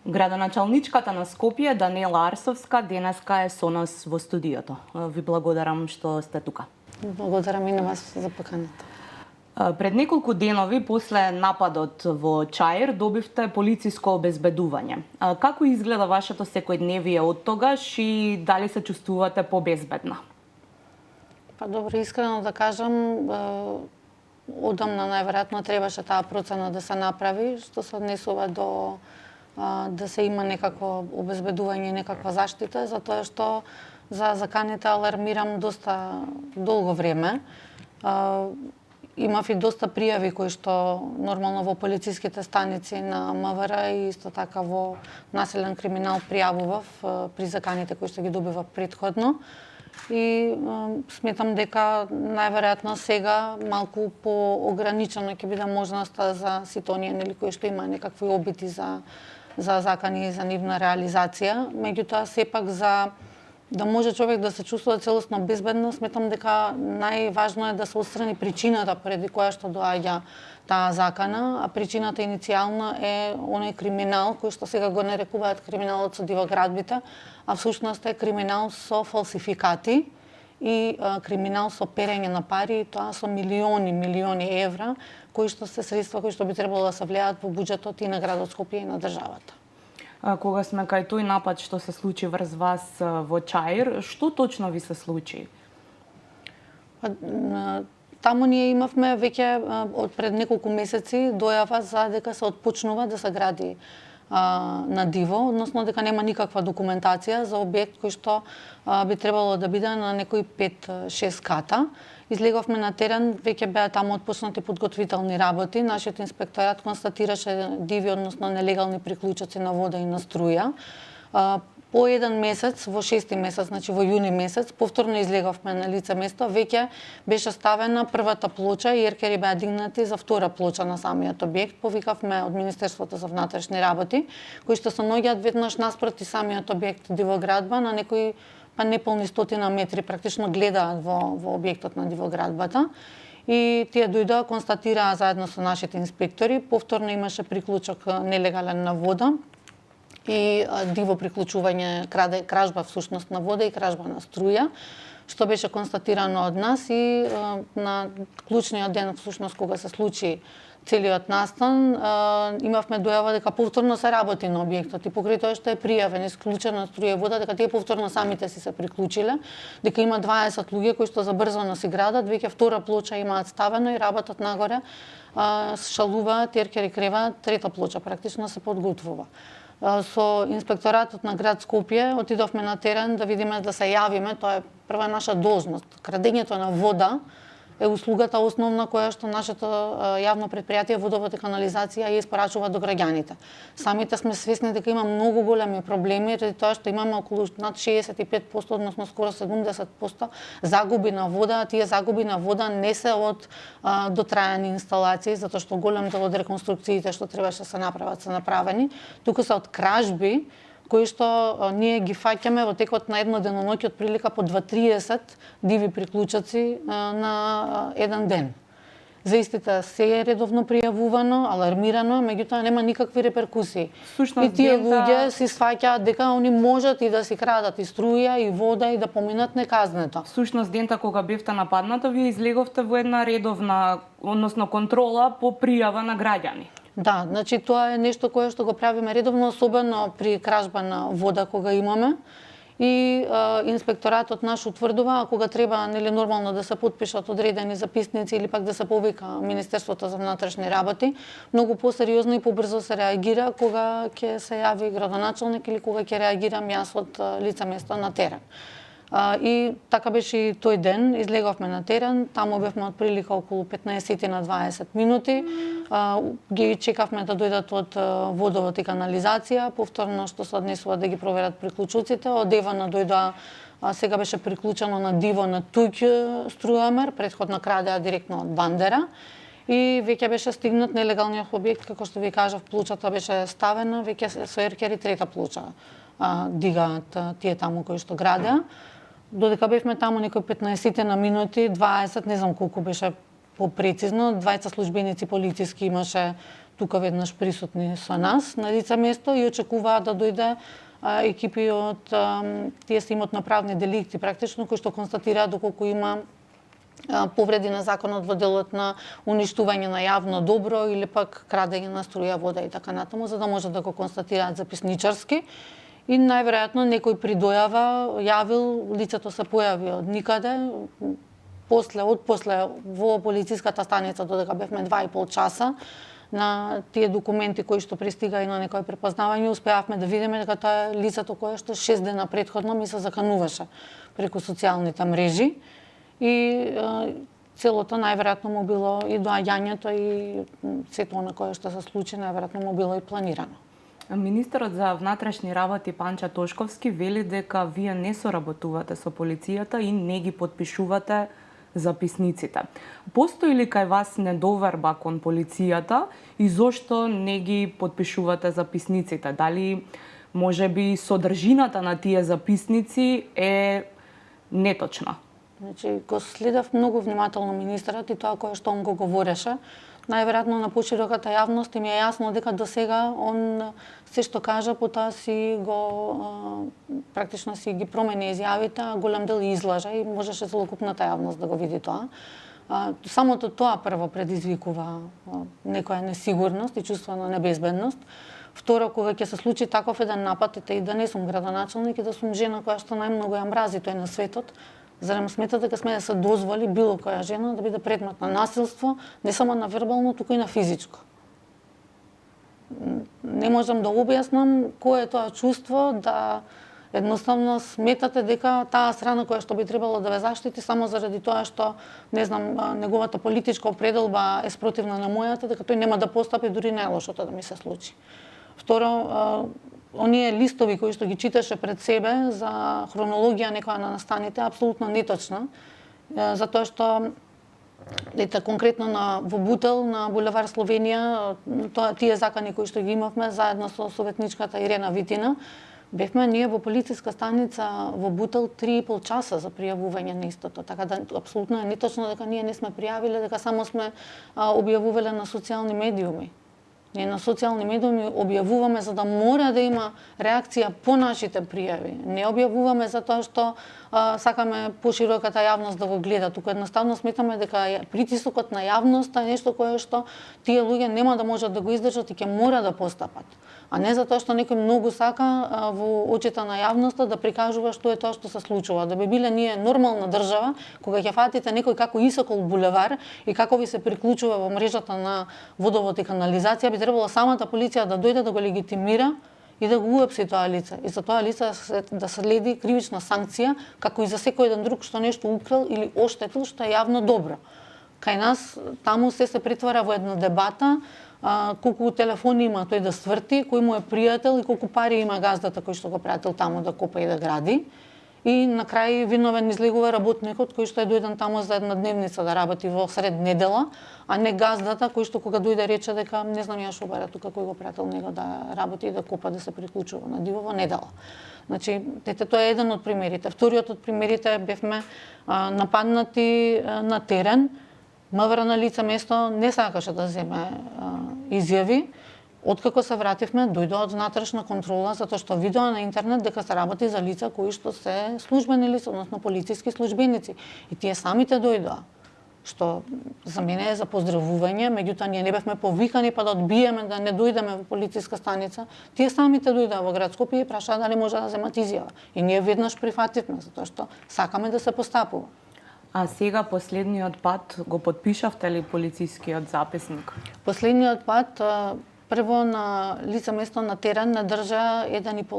Градоначалничката на Скопје, Даниела Арсовска, денеска е со нас во студиото. Ви благодарам што сте тука. Благодарам и на вас за поканата. Пред неколку денови после нападот во Чаир добивте полициско обезбедување. Како изгледа вашето секојдневие од тогаш и дали се чувствувате побезбедна? Па добро, искрено да кажам, одамна најверојатно требаше таа процена да се направи, што се однесува до да се има некакво обезбедување, некаква заштита, затоа што за заканите алармирам доста долго време. Имав и доста пријави кои што нормално во полициските станици на МВР и исто така во населен криминал пријавував при заканите кои што ги добивав предходно. И сметам дека најверојатно сега малку поограничено ќе биде можноста за сите оние нели кои што има некакви обити за закани и за нивна реализација. Меѓутоа сепак за да може човек да се чувствува целосно безбедно, сметам дека најважно е да се отстрани причината преди која што доаѓа таа закана, а причината иницијална е оној криминал кој што сега го нарекуваат криминалот со дивоградбите, а всушност е криминал со фалсификати и криминал со перење на пари, тоа со милиони евра, кои што се средства кои што би требало да се влеат во буџетот и на градот Скопје и на државата. Кога сме кај тој напад што се случи врз вас во Чаир, што точно ви се случи? Таму ние имавме веќе од пред неколку месеци дојава за дека се отпочнува да се гради на диво, односно дека нема никаква документација за објект кој што би требало да биде на некои 5-6 ката. Излеговме на терен, веќе беа таму отпочнати подготвителни работи. Нашиот инспекторат констатираше диви, односно нелегални приклучоци на вода и на струја. По еден месец, во 6-ти месец, значи во јуни месец, повторно излеговме на лице место, веќе беше ставена првата плоча и еркери беа дигнати за втора плоча на самиот објект. Повикавме од Министерството за внатрешни работи, кои што се наоѓаат веднаш наспроти самиот објект Дивоградба на некои неполни 100 метри, практично гледаат во објектот на дивоградбата. И тие дојдоа, констатираа заедно со нашите инспектори, повторно имаше приклучок нелегален на вода и диво приклучување, кражба всушност на вода и кражба на струја, што беше констатирано од нас и на клучниот ден всушност кога се случи целиот настан, имавме дојава дека повторно се работи на објектот и покрај тоа што е пријавен исклучена струја и вода, дека тие повторно самите си се приклучиле, дека има 20 луѓе кои што забрзано си градат, веќе втора плоча имаат ставено и работат нагоре, шалуваат, еркери креваат, трета плоча практично се подготвува. Со инспекторатот на град Скопје отидовме на терен да видиме, да се јавиме, тоа е прва наша должност. Крадењето на вода е услугата основна која што нашето јавно предпријатие Водовод и канализација ја испорачува до граѓаните. Самите сме свесни дека има многу големи проблеми, заради тоа што имаме околу над 65%, односно скоро 70% загуби на вода, а тие загуби на вода не се од дотрајани инсталации, затоа што голем дел од реконструкциите што требаше да се направат се направени, туку се од кражби кои што ние ги фаќаме во текот на едно деноноќе од прилика по 2-30 диви приклучоци на еден ден. За истите се е редовно пријавувано, алармирано, меѓутоа нема никакви реперкусии. И тие луѓе си сваќаат дека они можат и да си крадат и струја и вода и да поминат неказнето. Всушност дента кога бевте нападната, вие излеговте во една редовна, односно контрола по пријава на граѓани. Да, значи тоа е нешто кое што го правиме редовно, особено при кражба на вода кога имаме. И инспекторатот наш утврдува, кога треба нели нормално да се подпишат одредени записници или пак да се повика Министерството за внатрешни работи, многу посериозно и побрзо се реагира кога ќе се јави градоначалник или кога ќе реагирам јас од лице место на терен. И така беше и тој ден, излеговме на терен, таму бевме од прилика околу 15 на 20 минути, ги чекавме да дојдат од Водовод и канализација, повторно што се однесува да ги проверат приклучоците, од Евана дојдоа, сега беше приклучено на диво на туѓ струјомер, претходно крадеа директно од бандера, и веќе беше стигнат нелегалниот објект, како што ви кажав, плочата беше ставена, веќе со еркери трета плоча дигаат тие таму кои што градеа. Додека бевме таму некои 15 на минути, 20, не знам колку беше попрецизно, 20 службеници полициски имаше тука веднаш присутни со нас на лице место и очекуваат да дојде екипи од тие се имот на правни деликти практично кои што констатираат доколку има повреди на законот во делот на уништување на јавно добро или пак крадење на струја, вода и така натаму, за да може да го констатираат записничарски. И најверојатно некој придојава, јавил, лицето се појави од никаде, после во полициската станица додека бевме 2,5 часа, на тие документи кои што пристига и на некој препознавање, успеавме да видиме дека тоа е лицето кое што 6 дена претходно ми се закануваше преку социјалните мрежи и целото најверојатно му било и доаѓањето и сето она кое што се случи најверојатно му било и планирано. Министерот за внатрешни работи Панча Тошковски вели дека вие не соработувате со полицијата и не ги подпишувате записниците. Постои ли кај вас недоверба кон полицијата и зошто не ги подпишувате записниците? Дали можеби содржината на тие записници е неточна? Значи, го следев многу внимателно министерот и тоа кое што он го говореше. Најверојатно на пошироката јавност им е јасно дека до сега он се што кажа потоа си го практично си ги промени изјавите, а голем дел излажа и можеше целокупната јавност да го види тоа. Самото тоа прво предизвикува некоја несигурност и чувство на небезбедност. Второ, кога ќе се случи таков еден напад, и да не сум градоначелник и да сум жена која што најмногу ја мрази тој на светот, зарем сметате дека сме да се дозволи било која жена да биде предмет на насилство, не само на вербално, туку и на физичко. Не можам да објаснам кое е тоа чувство да едноставно сметате дека таа страна која што би требало да ве заштити само заради тоа што, не знам, неговата политичка определба е спротивна на мојата, дека тој нема да постапи дури најлошото да ми се случи. Второ, оние листови кои што ги читаше пред себе за хронологија некоја на настаните апсолутно неточна, затоа што ете конкретно во Бутел на булевар Словенија, тие закани кои што ги имавме заедно со советничката Ирена Витина, бевме ние во полициска станица во Бутел 3,5 часа за пријавување на истото. Така да апсолутно е неточно дека ние не сме пријавиле, дека само сме објавувале на социјални медиуми. Ние на социјални медиуми објавуваме за да мора да има реакција по нашите пријави. Не објавуваме за тоа што сакаме пошироката јавност да го гледа. Туку едноставно сметаме дека притисокот на јавноста е нешто кое што тие луѓе нема да можат да го издржат и ќе мора да постапат. А не затоа што некој многу сака во очите на јавноста да прикажува што е тоа што се случува. Да би биле ние нормална држава, кога ќе фатите некој како исакол булевар и како ви се приклучува во мрежата на водовод и канализација, би требало самата полиција да дојде да го легитимира и да го уапси тоа лице. И за тоа лице да следи кривична санкција, како и за секој еден друг што нешто украл или оштетил што е јавно добро. Кај нас таму се претвара во една дебата, колку телефони има тој да сврти, кој му е пријател и колку пари има газдата кој што го пратил таму да копа и да гради. И на крај виновен излегува работникот кој што е дојден таму за една дневница да работи во сред недела, а не газдата кој што кога дојде рече дека не знам ја што бара тука кој го пратил него да работи и да копа да се приклучува на диво во недела. Значи, тоа е еден од примерите. Вториот од примерите бевме нападнати на терен. МВР на лице место не сакаше да земе изјави. Откако се вративме, дојде од внатрешна контрола, затоа што видоа на интернет дека се работи за лица кои што се службени лица, односно полициски службеници. И тие самите дојдоа, што за мене е за поздравување, меѓутоа ние не бевме повикани па да одбиеме да не дојдеме во полициска станица. Тие самите дојдоа во град Скопје и прашаа дали може да земат изјава. И ние веднаш прифативме, затоа што сакаме да се постапува. А сега последниот пат го подпишавте ли полицискиот записник? Последниот пат прво на лице место на терен не држа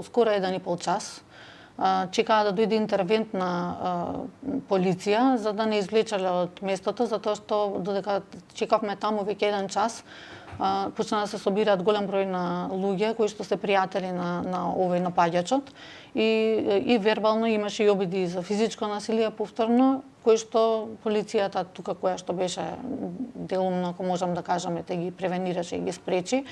скоро 1,5 час. Чекаа да дојде интервентна полиција за да не извлечеле од местото, затоа што додека чекавме таму веќе 1 час, почна да се собираат голем број на луѓе кои што се пријатели на овој напаѓачот и вербално имаше и обиди за физичко насилие повторно, кои што полицијата тука која што беше делумно, ако можам да кажам, те ги превенираше и ги спречи.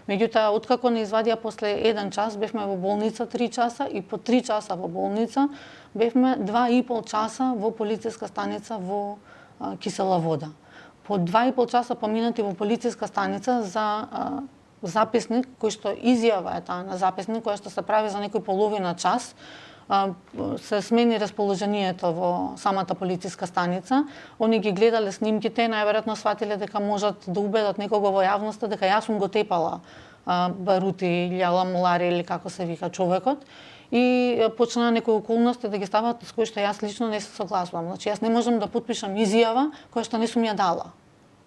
Меѓутоа, откако не извадија после 1 час, бевме во болница 3 часа и по 3 часа во болница бевме 2,5 часа во полициска станица во Кисела Вода. По 2,5 часа поминати во полициска станица за записник кој што изјава е таа на записник која што се прави за некој половина час, се смени расположението во самата полициска станица. Они ги гледале снимките, најверојатно сватиле дека можат да убедат некого во јавноста дека јас сум го тепала барути или аламулари или како се вика човекот, и почнаа некои околности да ги стават с кои што јас лично не се согласувам. Значи јас не можам да потпишам изјава која што не сум ја дала.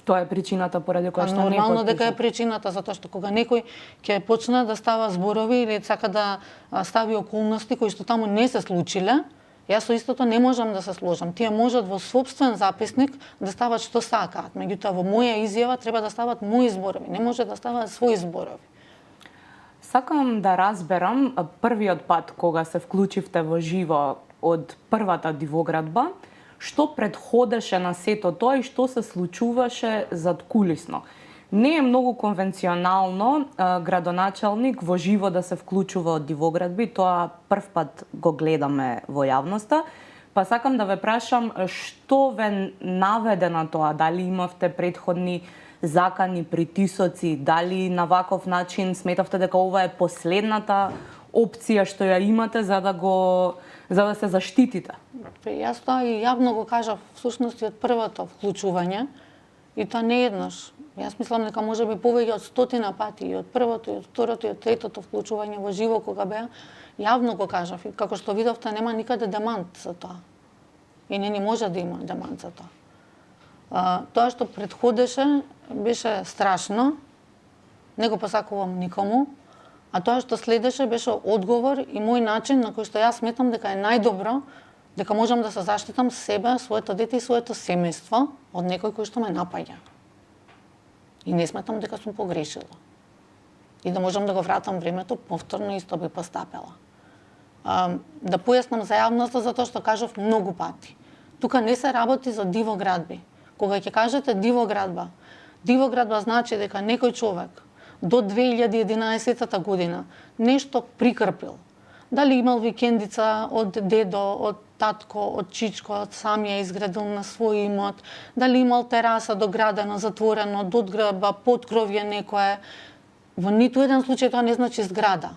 Тоа е причината поради која што не нормално дека е причината, затоа што кога некој ќе почне да става зборови или сака да стави околности кои што таму не се случиле, јас со истото не можам да се сложам. Тие можат во сопствен записник да стават што сакаат, меѓутоа во моја изјава треба да стават мои зборови, не може да стават своји зборови. Сакам да разберам првиот пат кога се вклучивте во живо од првата дивоградба, што предходеше на сето тоа и што се случуваше задкулисно. Не е многу конвенционално градоначалник во живо да се вклучува од дивоградби, тоа прв пат го гледаме во јавноста, па сакам да ве прашам што ве наведе на тоа, дали имавте предходни закани, притисоци, дали на ваков начин сметавте дека ова е последната опција што ја имате за да се заштитите? Јас тоа и јавно го кажав всушност и од првото вклучување, и тоа не еднаш. Јас мислам дека можеби повеќе од 100 пати, и од првото, и од второто, и од третото вклучување во живо кога беа, јавно го кажав. И како што видовте, нема никаде демант за тоа. И не може да има демант за тоа. Тоа што предходеше беше страшно, не го посакувам никому, а тоа што следеше беше одговор и мој начин на кој што јас сметам дека е најдобро, дека можам да се заштитам себе, своето дете и своето семејство од некој кој што ме напаѓа. И не сметам дека сум погрешила. И да можам да го вратам времето, повторно исто би постапела. Да појаснам за јавноста затоа што кажав многу пати. Тука не се работи за дивоградби. Кога ќе кажете дивоградба, дивоградба значи дека некој човек до 2011 година нешто прикрпил. Дали имал викендица од дедо, од татко, од чичко, од сам ја изградил на свој имот, дали имал тераса доградена, затворено, додградба, подкровје некое. Во ниту еден случај тоа не значи зграда.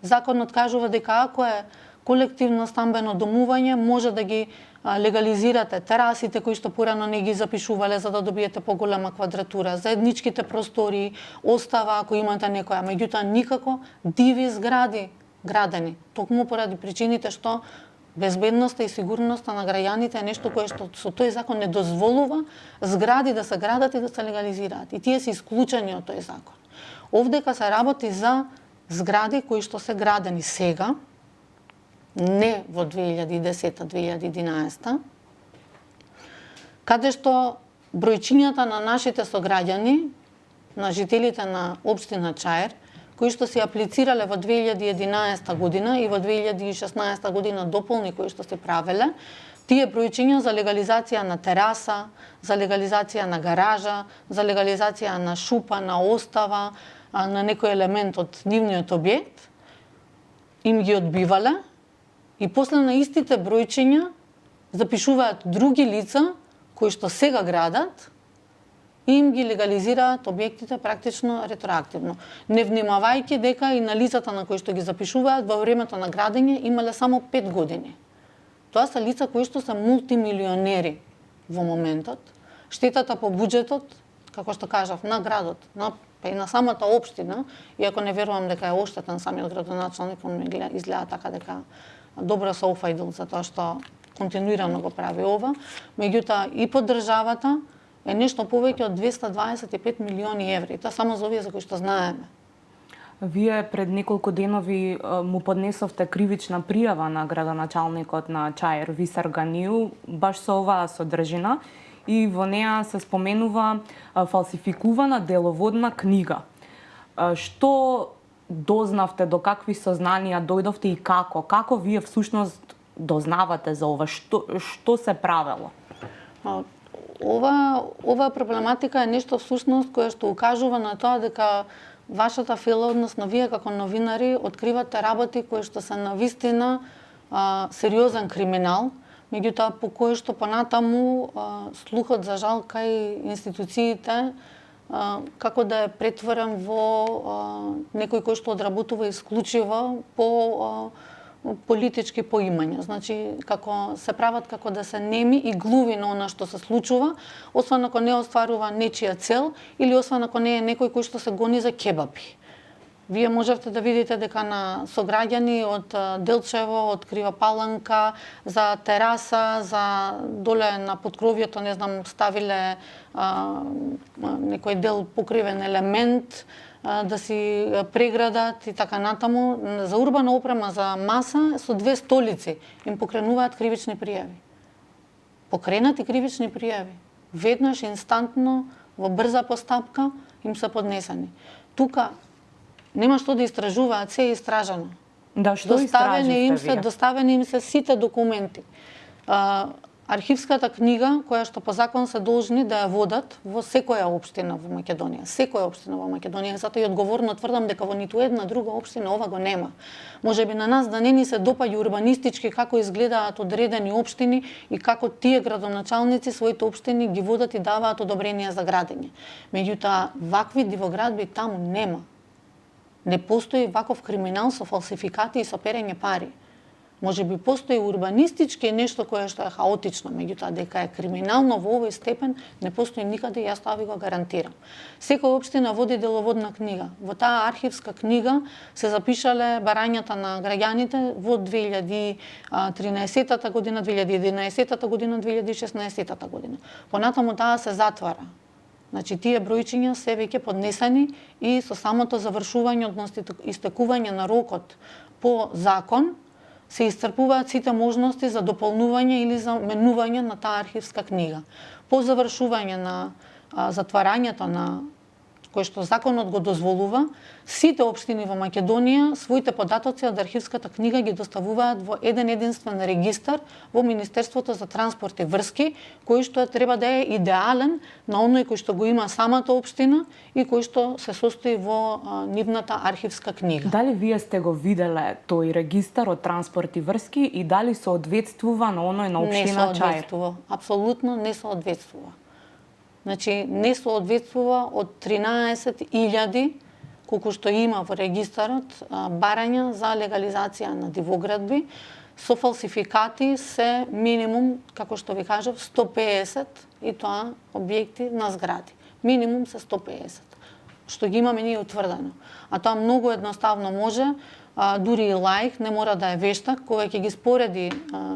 Законот кажува дека ако е колективно стамбено домување, може да ги легализирате терасите кои што порано не ги запишувале за да добиете поголема квадратура, заедничките простории, остава ако имате некоја, меѓутоа никако диви згради градени, токму поради причините што безбедноста и сигурноста на граѓаните е нешто кое што со тој закон не дозволува згради да се градат и да се легализираат. И тие се исклучени од тој закон. Овдека се работи за згради кои што се градени сега, не во 2010-2011, каде што бројчињата на нашите сограѓани, на жителите на општина Чаир, кои што се аплицирале во 2011 година и во 2016 година дополни кои што се правеле, тие бројчиња за легализација на тераса, за легализација на гаража, за легализација на шупа, на остава, на некој елемент од нивниот објект, им ги одбивале, и после на истите бројчиња запишуваат други лица кои што сега градат и им ги легализираат објектите практично ретроактивно, не внимавајќи дека и на лицата на кои што ги запишуваат во времето на градење имале само 5 години. Тоа се лица кои што се мултимилионери во моментот. Штетата по буџетот, како што кажав, на градот, и на самата општина, иако не верувам дека е оштетен самиот градоначалник, он изгледа така дека добро се офајдил за тоа што континуирано го прави ова, меѓутоа и по државата е нешто повеќе од 225 милиони еври. Тоа само за овие за кои што знаеме. Вие пред неколку денови му поднесовте кривична пријава на градоначалникот на Чаир Висар Ганију, баш со оваа содржина, и во неа се споменува фалсификувана деловодна книга. Што дознавте, до какви сознанија дојдовте и како? Како вие всушност дознавате за ова? Што се правело? Ова проблематика е нешто всушност кое што укажува на тоа дека вашата фила, односно вие како новинари, откривате работи кои што се навистина сериозен криминал, меѓутоа по кој што понатаму слухот за жал кај институциите како да ја претворам во некој кој што одработува исклучиво по политички поимања. Значи, како се прават како да се неми и глуви на она што се случува, освен ако не остварува нечија цел или освен ако не е некој кој што се гони за кебапи. Вие можевте да видите дека на сограѓани од Делчево, од Крива Паланка, за тераса, за доле на подкровјето, не знам, ставиле некој дел покривен елемент, да си преградат и така натаму. За урбана опрема за маса со 2 столици им покренуваат кривични пријави. Покренати кривични пријави. Веднаш, инстантно, во брза постапка им се поднесени. Тука нема што да истражуваат, се е истражано. Да, што истраживте вие? Доставени им се сите документи. Архивската книга, која што по закон се должни да ја водат во секоја општина во Македонија. Секоја општина во Македонија. Затоа и одговорно тврдам дека во ниту една друга општина ова го нема. Можеби на нас да не ни се допаѓа урбанистички како изгледаат одредени општини и како тие градоначалници своите општини ги водат и даваат одобренија за градење. Меѓутоа, вакви дивоградби таму нема. Не постои ваков криминал со фалсификати и со перење пари. Може би постои урбанистички нешто кое што е хаотично, меѓутоа дека е криминално во овој степен не постои никаде, јас тоа ви го гарантирам. Секоја општина води деловодна книга. Во таа архивска книга се запишале барањата на граѓаните во 2013 година, 2011 година, 2016 година. Понатаму таа се затвара. Значи, тие бројчиња се веќе поднесени и со самото завршување, односно истекување на рокот по закон, се исцрпуваат сите можности за дополнување или за менување на таа архивска книга. По завршување на затварањето на кој што законот го дозволува, сите општини во Македонија своите податоци од архивската книга ги доставуваат во еден единствен регистар во Министерството за транспорт и врски, кој што треба да е идеален на оној кој што го има самата општина и кој што се состои во нивната архивска книга. Дали вие сте го виделе тој регистар од транспорт и врски и дали соодветствува на оној на општина Чаир? Не соодветствува, апсолутно не соодветствува. Значи, не соодветствува од 13.000 колку што има во регистарот барања за легализација на дивоградби, со фалсификати се минимум, како што ви кажав, 150 и тоа објекти на згради. Минимум се 150, што ги имаме ние утврдено. А тоа многу едноставно може, дури и лаик, не мора да е вештак, кога ќе ги спореди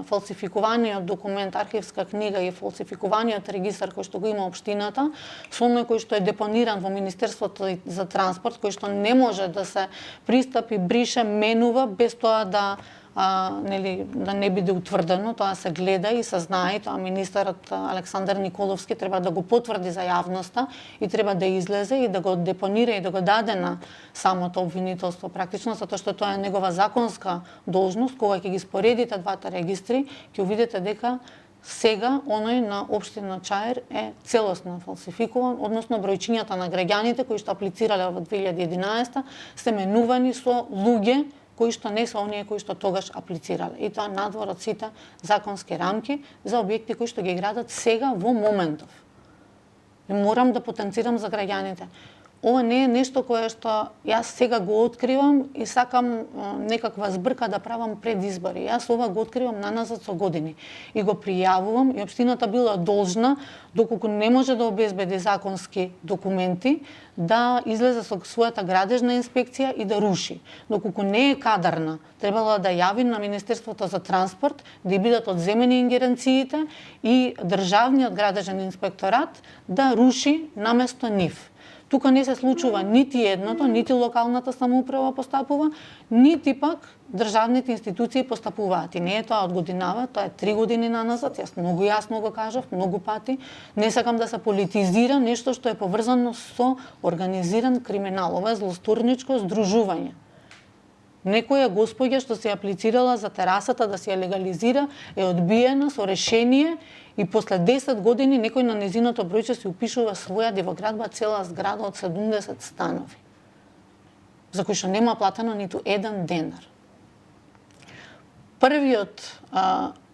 фалсификуваниот документ, архивска книга и фалсификуваниот регистар кој што го има општината, со оној кој што е депониран во Министерството за транспорт, кој што не може да се пристапи, брише, менува без тоа да да не биде утврдено, тоа се гледа и се знае, тоа министерот Александар Николовски треба да го потврди за јавноста и треба да излезе и да го депонира и да го даде на самото обвинителство практично, затоа што тоа е негова законска должност. Кога ќе ги споредите двата регистри, ќе видите дека сега оној на општина Чаир е целосно фалсификуван, односно бројчињата на граѓаните кои што аплицирале во 2011 се менувани со луѓе кои што не се оние кои што тогаш аплицирале. И тоа надвор од сите законски рамки за објекти кои што ги градат сега во моментов. И морам да потенцирам за граѓаните. Ова не е нешто кое што јас сега го откривам и сакам некаква збрка да правам пред избори. Јас ова го откривам наназад со години и го пријавувам и општината била должна, доколку не може да обезбеди законски документи, да излезе со својата градежна инспекција и да руши. Доколку не е кадарна, требало да јави на Министерството за транспорт, да бидат одземени ингеренциите и Државниот градежен инспекторат да руши наместо нив. Тука не се случува нити едното, нити локалната самоуправа постапува, нити пак државните институции постапуваат. И не е тоа од годинава, тоа е 3 години наназад, јас многу јасно го кажав, многу пати. Не сакам да се политизира нешто што е поврзано со организиран криминал. Ова е злосторничко здружување. Некоја господја што се аплицирала за терасата да се ја легализира е одбиена со решение и после 10 години некој на незиното бројче се упишува своја дивоградба, цела зграда од 70 станови, за кои што нема платено ниту еден денар. Првиот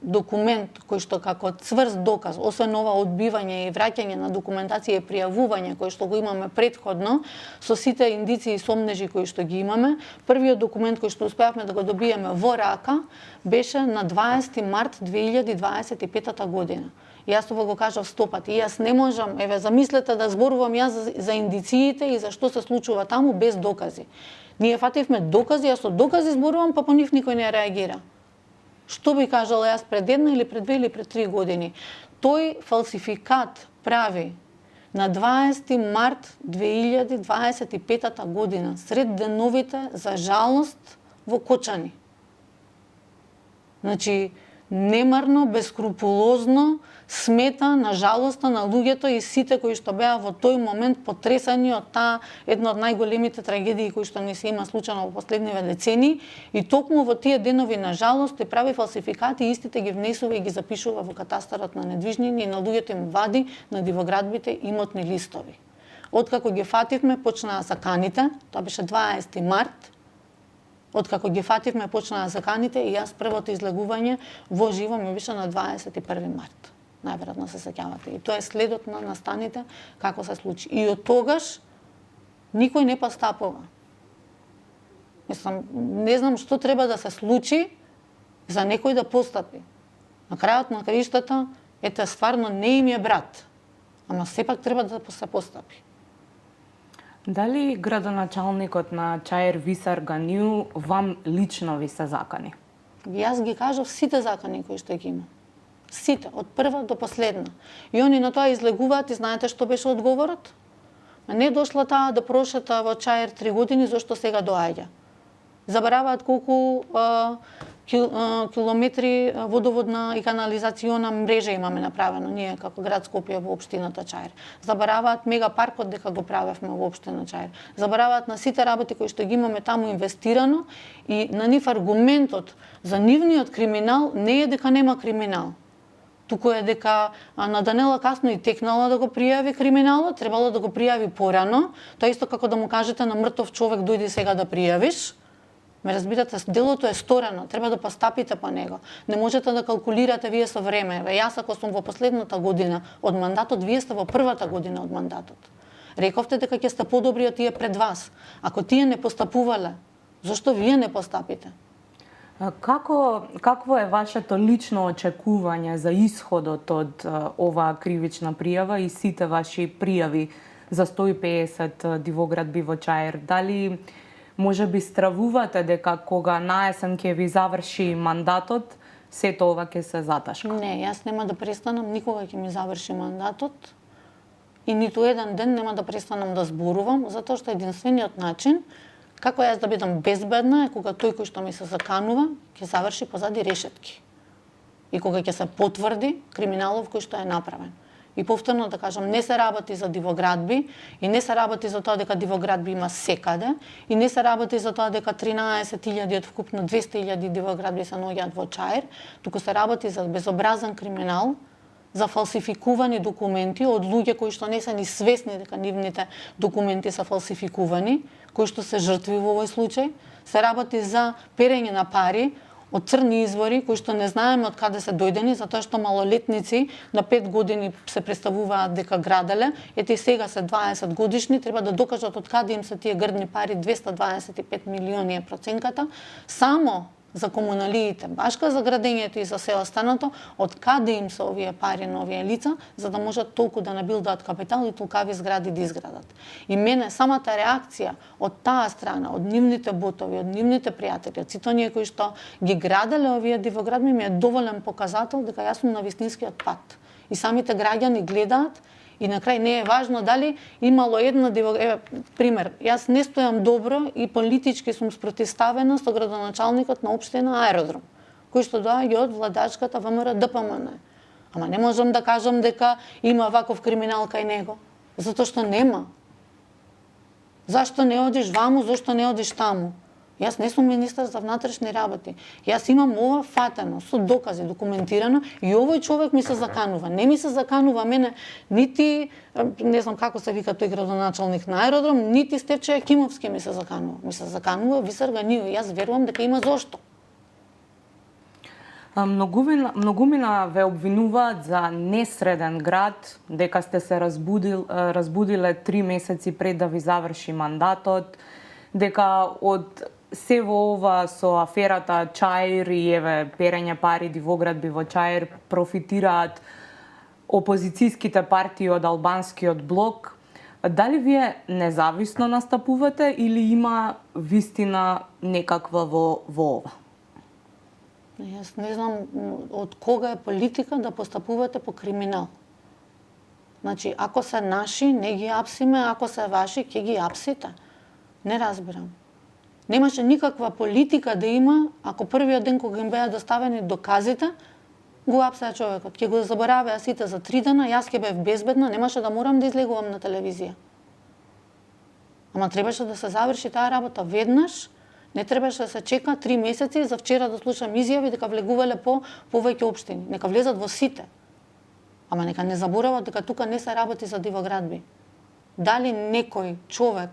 документ кој што како цврст доказ, освен ова одбивање и враќање на документација и пријавување кој што го имаме претходно, со сите индици и сомнежи кои што ги имаме, првиот документ кој што успеавме да го добиеме во рака беше на 20 март 2025 година. Јас това го кажав 100 пати. Јас не можам, еве, замислете да зборувам јас за индициите и за што се случува таму без докази. Ние фативме докази, јас со докази зборувам, па по нив никој не реагира. Што би кажала јас пред една или пред 2 или пред 3 години? Тој фалсификат прави на 20 март 2025 година, сред деновите, за жалост, во Кочани. Значи, немарно, бескрупулозно смета на жалоста на луѓето и сите кои што беа во тој момент потресани од таа една од најголемите трагедии кои што ни се има случано во последниве децении, и токму во тие денови на жалост те прави фалсификати и истите ги внесува и ги запишува во катастарот на недвижнини и на луѓето им вади на дивоградбите имотни листови. Откако ги фативме, почнаа заканите, тоа беше 20 март. Откако ги фативме, почнаа заканите и јас првото излегување во живо ми беше на 21 март. Најверојатно се сеќавате. И тоа е следот на настаните како се случи. И од тогаш никој не постапува. Мислам, не знам што треба да се случи за некој да постапи. На крајот на краиштата, ете, стварно не им е брат. Ама сепак треба да се постапи. Дали градоначалникот на Чаир Висар Ганиу вам лично ви се закани? Јас ги кажав сите закани кои што ги има. Сите, од прва до последна. И они на тоа излегуваат и знаете што беше одговорот? Не дошла таа да прошета во Чаир 3 години, зашто сега доаѓа. Забораваат колку километри водоводна и канализациона мрежа имаме направено ние како град Скопје во општината Чаир. Забораваат мегапаркот дека го правевме во општина Чаир. Забораваат на сите работи кои што ги имаме таму инвестирано и на нив аргументот за нивниот криминал не е дека нема криминал. Туку е дека на Данела касно и текнала да го пријави криминалот, требало да го пријави порано. Тоа исто како да му кажете на мртов човек дојди сега да пријавиш. Ме разбирате, делото е сторено, треба да постапите по него. Не можете да калкулирате вие со време. Јас ако сум во последната година од мандатот, вие сте во првата година од мандатот. Рековте дека ќе сте подобри од тие пред вас. Ако тие не постапувале, зашто вие не постапите? Какво е вашето лично очекување за исходот од оваа кривична пријава и сите ваши пријави за 150 дивоградби во Чаир? Дали може би стравувате дека кога наесен ќе ви заврши мандатот, сето ова ќе се заташка? Не, јас нема да престанам, никога ќе ми заврши мандатот и ниту еден ден нема да престанам да зборувам, затоа што единствениот начин како јас да бидам безбедна е кога тој кој што ми се заканува ќе заврши позади решетки. И кога ќе се потврди криминалов кој што е направен. И повторно да кажам, не се работи за дивоградби и не се работи за тоа дека дивоградби има секаде и не се работи за тоа дека 13.000 од вкупно 200.000 дивоградби се наоѓаат во Чаир, туку се работи за безобразен криминал, за фалсификувани документи од луѓе кои што не се ни свесни дека нивните документи се фалсификувани, кои што се жртви во овој случај, се работи за перење на пари од црни извори кои што не знаеме од каде се дојдени, затоа што малолетници на 5 години се представуваат дека граделе, ете сега се 20 годишни, треба да докажат од каде им се тие грдни пари, 225 милиони е проценката, само за комуналиите, башка за градењето и за се останато, од каде им се овие пари на овие лица, за да можат толку да набилдаат капитал и толкави згради да изградат. И мене самата реакција од таа страна, од нивните ботови, од нивните пријатели, од сите оние кои што ги граделе овие дивоградби, ми е доволен показател дека јас сум на вистинскиот пат. И самите граѓани гледаат. И на крај не е важно дали имало една пример, јас не стојам добро и политички сум спротивставена со градоначалникот на општина Аеродром, кој што доаѓа од владачката ВМРО ДПМН. Ама не можам да кажам дека има ваков криминал кај него, затоа што нема. Зашто не одиш ваму, зашто не одиш таму? Јас не сум министар за внатрешни работи. Јас имам ова фатено, со докази, документирано и овој човек ми се заканува. Не ми се заканува мене нити, не знам како се вика тој градоначалник на Аеродром, нити Стефче Јакимовски ми се заканува. Ми се заканува Висар Ганиу. Јас верувам дека има зошто. Многумина ве обвинуваат за несреден град, дека сте се разбудиле 3 месеци пред да ви заврши мандатот, дека од се во ова со аферата Чаир и еве перење пари дивоградби во Чаир профитираат опозицијските партии од албанскиот блок. Дали вие независно настапувате или има вистина некаква во ова? Јас не знам од кога е политика да постапувате по криминал. Значи, ако се наши, не ги апсиме, ако се ваши, ќе ги апсите. Не разбирам. Немаше никаква политика да има, ако првиот ден кога им беа доставени доказите, го апсеа човекот. Ќе го заборавеа сите за 3 дена, јас ќе бев безбедна, немаше да морам да излегувам на телевизија. Ама требаше да се заврши таа работа веднаш, не требаше да се чека 3 месеци за вчера да слушам изјави дека влегувале по повеќе општини. Нека влезат во сите. Ама нека не заборават дека тука не се работи за дивоградби. Дали некој човек,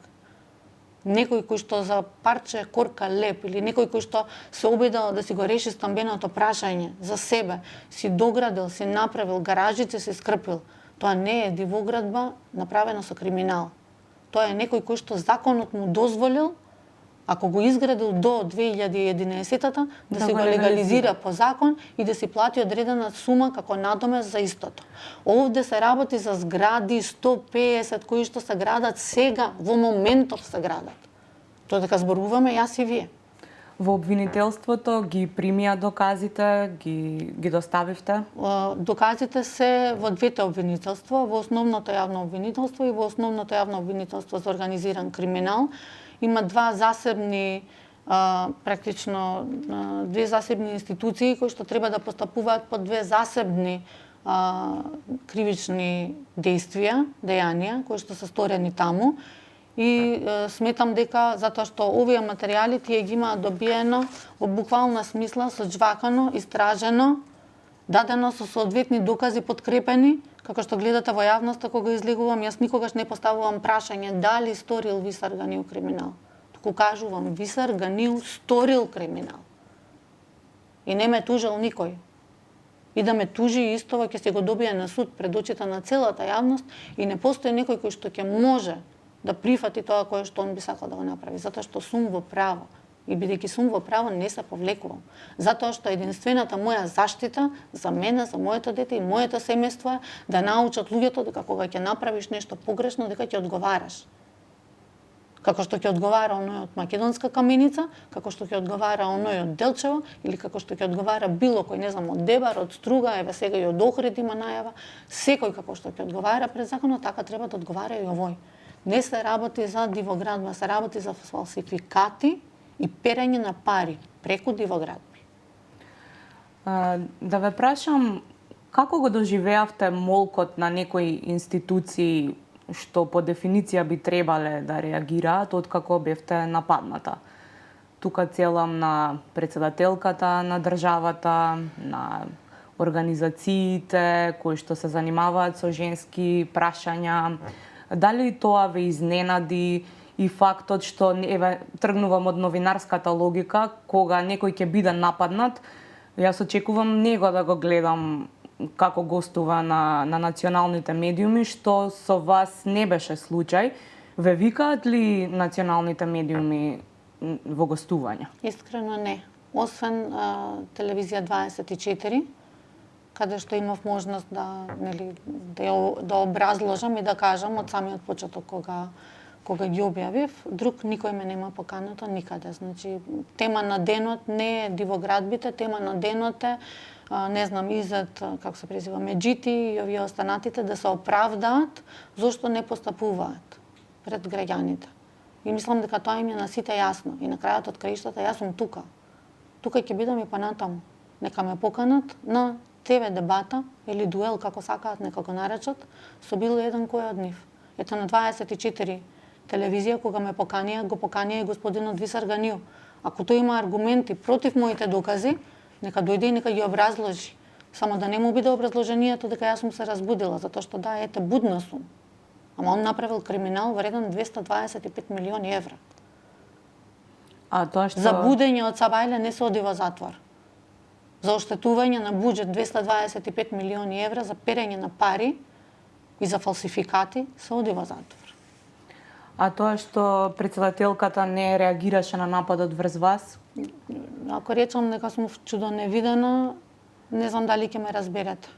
некој кој што за парче корка леп или некој кој што се обидел да си го реши стамбеното прашање за себе, си доградил, си направил, гаражите си скрпил, тоа не е дивоградба направена со криминал. Тоа е некој кој што законот му дозволил, ако го изградил до 2011-та, да си го легализира по закон и да си плати одредена сума како надомест за истото. Овде се работи за згради 150 кои што се градат сега, во моментов се градат. Тоа дека зборуваме јас и вие. Во обвинителството ги примија доказите, ги доставивте? Доказите се во двете обвинителства, во основното јавно обвинителство и во основното јавно обвинителство за организиран криминал. Има два засебни, практично две засебни институции кои што треба да постапуваат по две засебни кривични дејствија, дејанија кои што се сторени таму. И сметам дека затоа што овие материјали тие ги имаат добиено во буквална смисла, соџвакано, истражено, дадено со соодветни докази подкрепени, како што гледате во јавноста кога излегувам, јас никогаш не поставувам прашање дали сторил Висар Ганиу криминал. Туку кажувам, Висар Ганиу сторил криминал. И не ме тужил никој. И да ме тужи исто ќе се го добие на суд пред очите на целата јавност и не постои некој кој што ќе може да прифати тоа кое што он би сакал да го направи, затоа што сум во право. И бидејќи сум во право, не се повлекувам. Затоа што единствената моја заштита за мене, за моето дете и моето семејство е да научат луѓето дека кога ќе направиш нешто погрешно, дека ќе одговараш. Како што ќе одговара оној од Македонска каменица, како што ќе одговара оној од Делчево, или како што ќе одговара било кој, не знам, од Дебар, од Струга, еве сега и од Охрид има најава, секој како што ќе одговара пред законот, така треба да одговара и овој. Не се работи за дивоградба, се работи за фалсификати и перење на пари преку дивоградби. Да ве прашам, како го доживеавте молкот на некои институции што по дефиниција би требале да реагираат откако бевте нападната? Тука целам на председателката на државата, на организациите кои што се занимаваат со женски прашања. Дали тоа ве изненади и фактот што еве тргнувам од новинарската логика, кога некој ќе биде нападнат, јас очекувам него да го гледам како гостува на националните медиуми, што со вас не беше случај. Ве викаат ли националните медиуми во гостување? Искрено не. Освен телевизија 24, каде што имав можност да образложам и да кажам од самиот почеток кога ги објавив, друг никој ме нема поканато никаде. Значи, тема на денот не е дивоградбите, тема на денот е, не знам, Изет, како се презива, Меджити и овие останатите да се оправдаат зошто не постапуваат пред граѓаните. И мислам дека тоа им е на сите јасно. И на крајот од краиштата јас сум тука. Тука ќе бидам и понатаму. Нека ме поканат на ТВ дебата или дуел, како сакаат, нека го наречат, со било еден кој од нив. Ето на 24 телевизија, кога ме поканија, го поканија и господинот Висар Ганиу. Ако тој има аргументи против моите докази, нека дојде и нека ги образложи. Само да не му биде образложението дека јас сум се разбудила, затоа што да, ете, будна сум. Ама он направил криминал вреден 225 милиони евра. А тоа што... За будење од Сабајле не се оди во затвор. за оштетување на буџет 225 милиони евра за перење на пари и за фалсификати, се оди во затвор. А тоа што председателката не реагираше на нападот врз вас? Ако речам дека сум чудо невидена, не знам дали ќе ме разберете.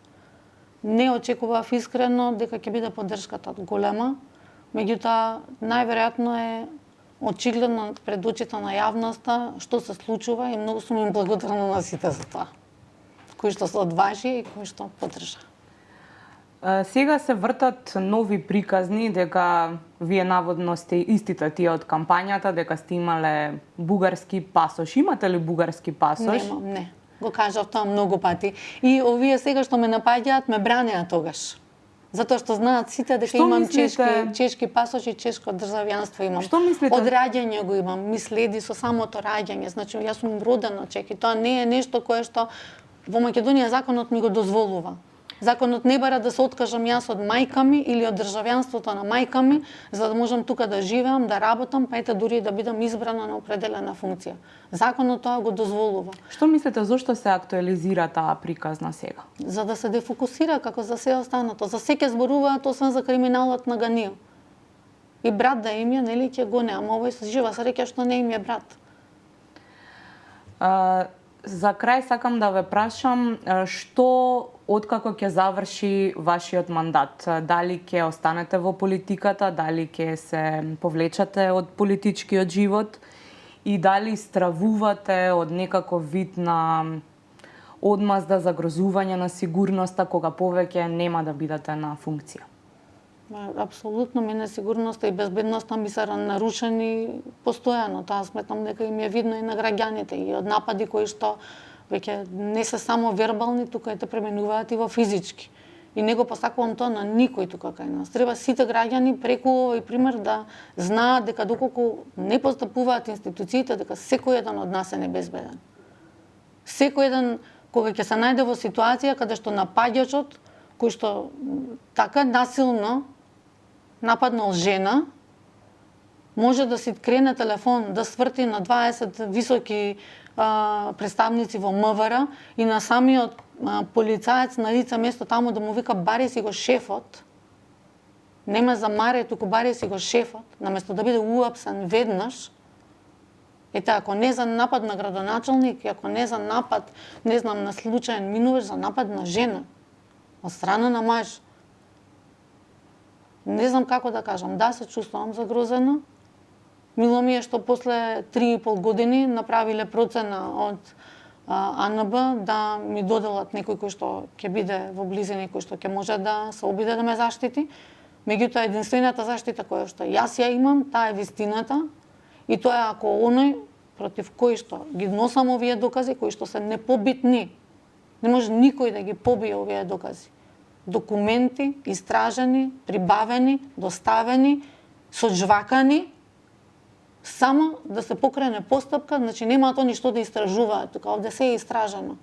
Не очекував искрено дека ќе биде поддршката голема, меѓутоа најверојатно е очигледно пред очите на јавноста што се случува и многу сум им благодарна на сите за тоа, кои што се одважи и кои што поддржа. Сега се вртат нови приказни дека вие наводно сте истите тие од кампањата, дека сте имале бугарски пасош. Имате ли бугарски пасош? Немам, не. Го кажав тоа многу пати. И овие сега што ме напаѓаат, ме бранеа тогаш. Затоа што знаат сите дека Што имам мислите? чешки пасош и чешко државјанство имам. Што мислите? Од раѓање го имам, ми следи со самото раѓање. Значи, јас сум родена чек и тоа не е нешто кое што во Македонија законот ми го дозволува. Законот не бара да се откажам јас од мајка ми или од државјанството на мајка ми, за да можам тука да живеам, да работам, па ете дури да бидам избрана на определена функција. Законот тоа го дозволува. Што мислите зошто се актуализира таа приказна сега? За да се дефокусира како за се останато. За се ќе зборуваат освен за криминалот на Ганио. И брат да им е, нели ќе го не, ама овој се жива среќа што не им е брат. За крај сакам да ве прашам што откако ќе заврши вашиот мандат, дали ќе останете во политиката, дали ќе се повлечате од политичкиот живот и дали стравувате од некаков вид на одмазда, загрозување на сигурноста кога повеќе нема да бидете на функција? Апсолутно мене сигурноста и безбедноста ми се нарушени постојано. Тоа сметам дека им е видно и на граѓаните и од напади кои што веќе не се само вербални, тука те пременуваат и во физички. И не го посакувам тоа на никој тука кај нас. Треба сите граѓани преку овој пример да знаат дека доколку не постапуваат институциите, дека секој еден од нас е небезбеден. Секој еден кога ќе се најде во ситуација каде што напаѓачот, кој што така насилно нападнал жена, може да си крене телефон, да сврти на 20 високи представници во МВР и на самиот полицаец на лице место таму да му вика бари си го шефот, не ме замаре, туку бари си го шефот, наместо да биде уапсен веднаш. Ете, ако не за напад на градоначалник, ако не за напад, не знам, на случаен минувач, за напад на жена, од страна на маж. Не знам како да кажам, да, се чувствувам загрозена. Мило ми е што после 3,5 години направиле процена од АНБ да ми доделат некој кој што ќе биде во близина, кој што ќе може да се обиде да ме заштити. Меѓутоа, единствената заштита која што јас ја имам, таа е вистината. И тоа е ако оној против кој што ги носам овие докази, кои што се непобитни, не може никој да ги побие овие докази. Документи, истражени, прибавени, доставени, соджвакани, само да се покрене постапка, значи немаат они што да истражуваат, тука овде се е истражено.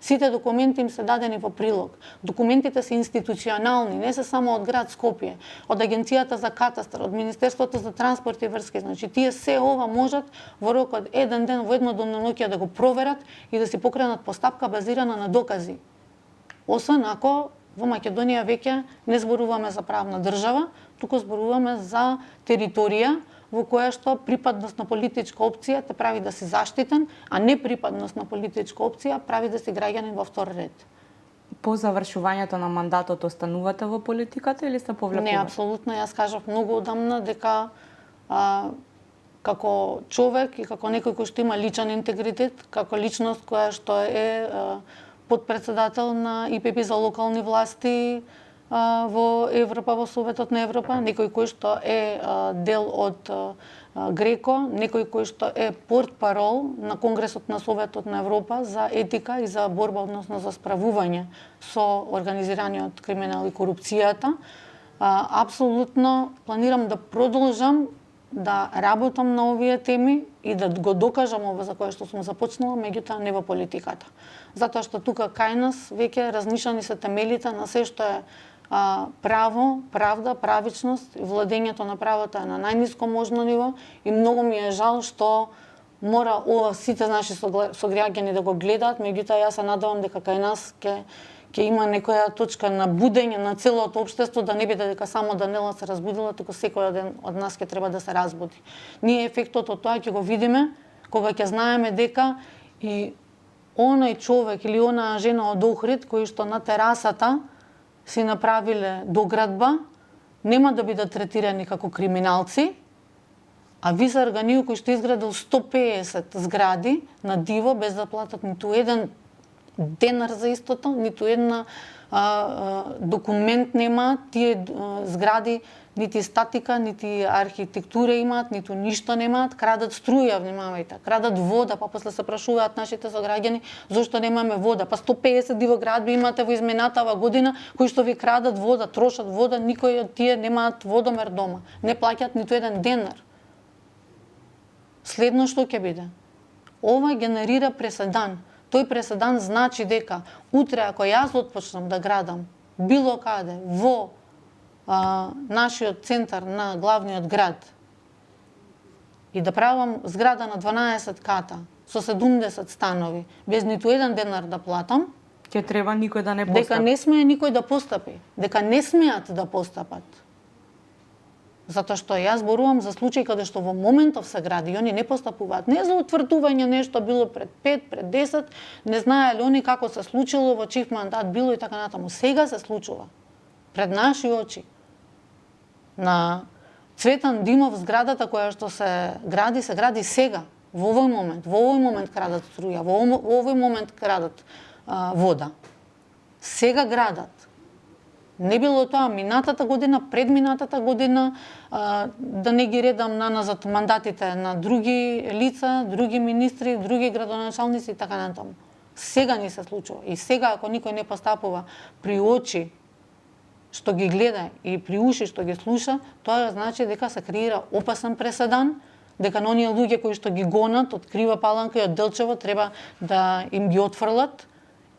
Сите документи им се дадени во прилог. Документите се институционални, не се само од град Скопје, од Агенцијата за катастар, од Министерството за транспорт и врски. Значи тие се ова можат во рок од еден ден, во едно денонокие да го проверат и да си покренат постапка базирана на докази. Освен ако во Македонија веќе не зборуваме за правна држава, туку зборуваме за територија во која што припадност на политичка опција те прави да си заштитен, а не припадност на политичка опција прави да си граѓанин во втор ред. По завршувањето на мандатот останувате во политиката или се повлекувате? Не, апсолутно. Јас кажав многу одамна дека како човек и како некој кој што има личен интегритет, како личност која што е подпредседател на ИПП за локални власти во Европа, во Советот на Европа, некој кој што е дел од Греко, некој кој што е портпарол на Конгресот на Советот на Европа за етика и за борба, односно за справување со организираниот криминал и корупцијата. Апсолутно планирам да продолжам да работам на овие теми и да го докажам ова за кое што сум започнала, меѓутоа не во политиката. Затоа што тука кај нас веќе разнишани се темелите на се што е право, правда, правичност и владењето на правото е на најниско можно ниво и многу ми е жал што мора сите наши сограѓани да го гледаат, меѓутоа јас се надевам дека кај нас ќе има некоја точка на будење на целото општество, да не биде дека само Данела се разбудила, туку секој ден од нас ќе треба да се разбуди. Ние ефектот од тоа ќе го видиме кога ќе знаеме дека и оној човек или онаа жена од Охрид кои што на терасата си направиле доградба, нема да бидат третирани како криминалци, а Висар Ганију кој што изградил 150 згради на диво без да платат ниту еден денар за истото, ниту една документ немаат, тие згради нити статика, нити архитектура имаат, ниту ништо немаат, крадат струја, внимавајте, крадат вода, па после се прашуваат нашите сограѓани зошто немаме вода, па 150 дивоградби имате во изминатава година кои што ви крадат вода, трошат вода, никој од тие немаат водомер дома, не плаќаат ниту еден денар. Следно што ќе биде? Ова генерира преседан. Тој преседан значи дека утре ако јас отпочнам да градам било каде во нашиот центар на главниот град и да правам зграда на 12 ката со 70 станови без ниту еден денар да платам, ќе треба никој да не постапи. Дека не смее никој да постапи, дека не смеат да постапат. Затоа што јас зборувам за случаи каде што во моментов се гради и они не постапуваат. Не за утврдување нешто било пред 5, пред 10, не знаеле они како се случило во чив мандат било и така натаму. Сега се случува. Пред наши очи. На Цветан Димов зградата која што се гради сега, во овој момент. Во овој момент крадат струја, во овој момент крадат вода. Сега градат. Не било тоа минатата година, предминатата година, да не ги редам наназад мандатите на други лица, други министри, други градоначалници и така натаму. Сега ни се случува. И сега ако никој не постапува при очи што ги гледа и при уши што ги слуша, тоа значи дека се креира опасен преседан, дека на оние луѓе кои што ги гонат од Крива Паланка и од Делчево треба да им ги отфрлат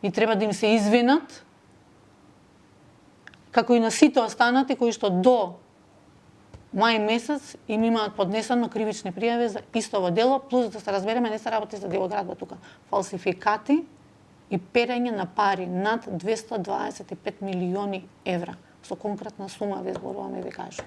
и треба да им се извинат, како и на сите останати кои што до мај месец им имаат поднесено кривични пријави за истово дело, плюс да се разбереме не се работи за дивоградба тука. Фалсификати и перење на пари над 225 милиони евра. Со конкретна сума ви зборувам и ви кажам.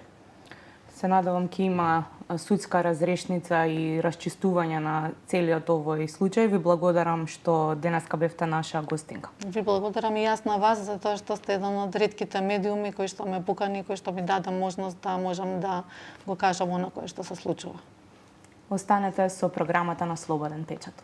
Се надевам ќе има судска разрешница и расчистување на целиот овој случај. Ви благодарам што денеска бевте наша гостинка. Ви благодарам и јас на вас за тоа што сте еден од ретките медиуми кои што ме покани, кои што ми даде можност да можам да го кажам оно кое што се случува. Останете со програмата на Слободен печат.